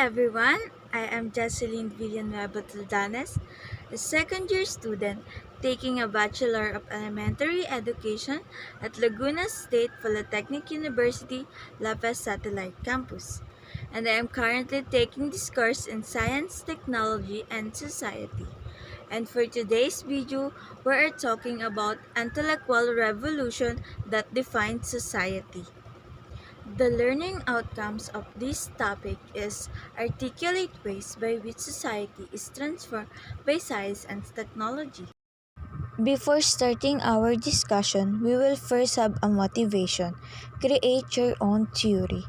everyone, I am Jocelyn Villanueva Tuldanes, a second year student taking a Bachelor of Elementary Education at Laguna State Polytechnic University, Lopez Satellite Campus. And I am currently taking this course in Science, Technology, and Society. And for today's video, we are talking about intellectual revolution that defines society. The learning outcomes of this topic is articulate ways by which society is transformed by science and technology. Before starting our discussion, we will first have a motivation. Create your own theory.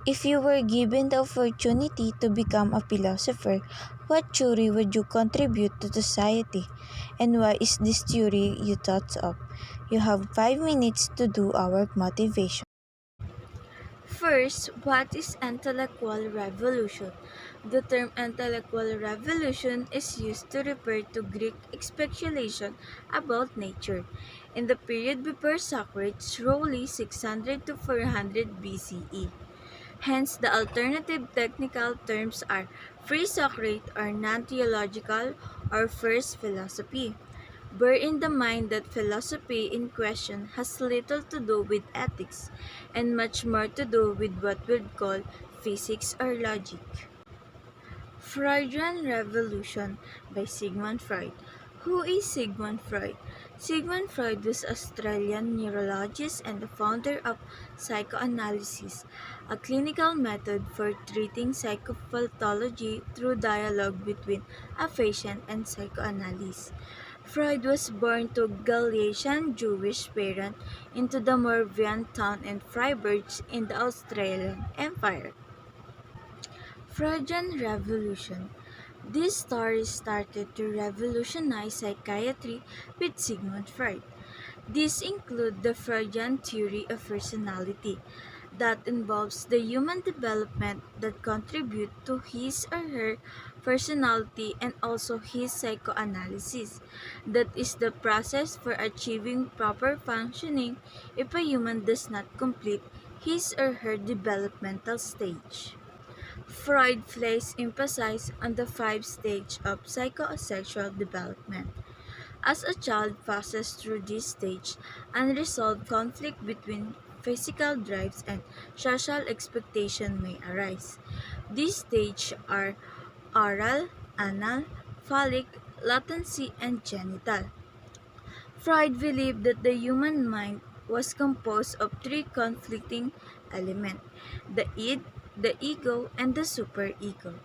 If you were given the opportunity to become a philosopher, what theory would you contribute to society? And why is this theory you thought of? You have 5 minutes to do our motivation. First, what is intellectual revolution? The term intellectual revolution is used to refer to Greek speculation about nature in the period before Socrates, roughly 600 to 400 BCE. Hence, the alternative technical terms are pre-Socrate or non-theological or first philosophy. Bear in the mind that philosophy in question has little to do with ethics and much more to do with what we'd call physics or logic. Freudian Revolution by Sigmund Freud. Who is Sigmund Freud? Sigmund Freud was an Australian neurologist and the founder of psychoanalysis, a clinical method for treating psychopathology through dialogue between a patient and psychoanalyst. Freud was born to Galician Jewish parents into the Moravian town in Freiburg in the Australian Empire. Freudian Revolution. This story started to revolutionize psychiatry with Sigmund Freud. These include the Freudian theory of personality that involves the human development that contribute to his or her personality and also his psychoanalysis. That is the process for achieving proper functioning if a human does not complete his or her developmental stage. Freud placed emphasis on the five stages of psychosexual development. As a child passes through this stage, unresolved conflict between physical drives and social expectation may arise. These stages are oral, anal, phallic, latency, and genital. Freud believed that the human mind was composed of three conflicting elements: the id, the ego, and the superego.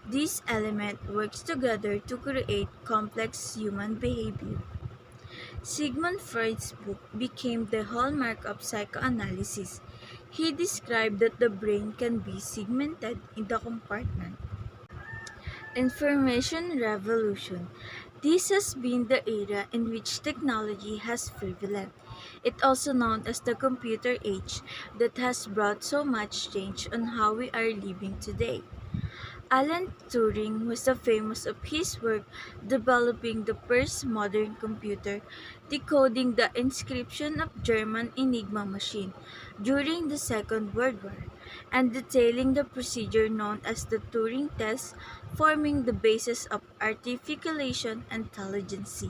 These elements work together to create complex human behavior. Sigmund Freud's book became the hallmark of psychoanalysis. He described that the brain can be segmented into compartments. Information Revolution. This has been the era in which technology has prevalent. It also known as the computer age that has brought so much change on how we are living today. Alan Turing was the famous of his work developing the first modern computer, decoding the inscription of German Enigma machine during the Second World War, and detailing the procedure known as the Turing test, forming the basis of artificial intelligence.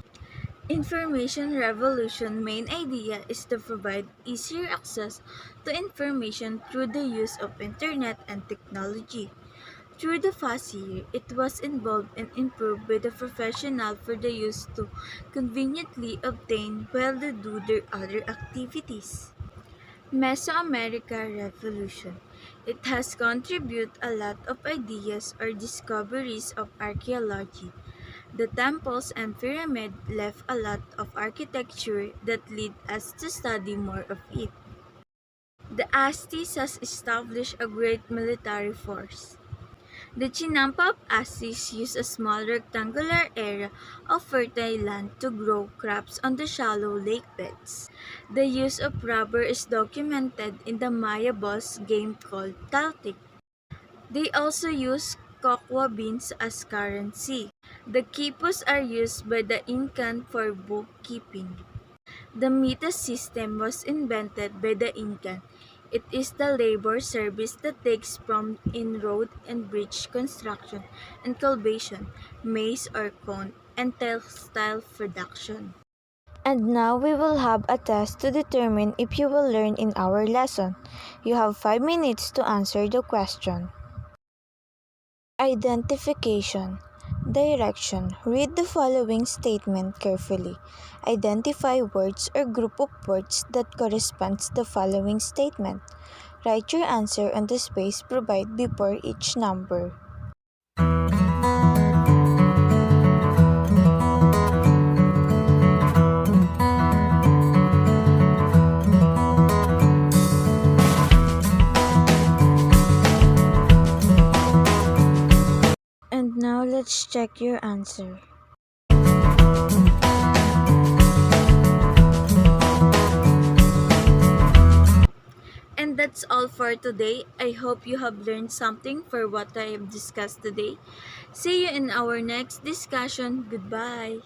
Information revolution main idea is to provide easier access to information through the use of internet and technology. Through the past year, it was involved and improved by the professional for the use to conveniently obtain while they do their other activities. Mesoamerica Revolution. It has contributed a lot of ideas or discoveries of archaeology. The temples and pyramids left a lot of architecture that lead us to study more of it. The Aztecs has established a great military force. The Chinampa of Aztecs used a small rectangular area of fertile land to grow crops on the shallow lake beds. The use of rubber is documented in the Maya boss game called Taltic. They also use cocoa beans as currency. The quipus are used by the Incan for bookkeeping. The meter system was invented by the Incan It is the labor service that takes from in road and bridge construction and cultivation, maize or corn, and textile production. And now we will have a test to determine if you will learn in our lesson. You have 5 minutes to answer the question. Identification. Direction. Read the following statement carefully. Identify words or group of words that corresponds to the following statement. Write your answer on the space provided before each number. And now let's check your answer. And that's all for today. I hope you have learned something for what I have discussed today. See you in our next discussion. Goodbye.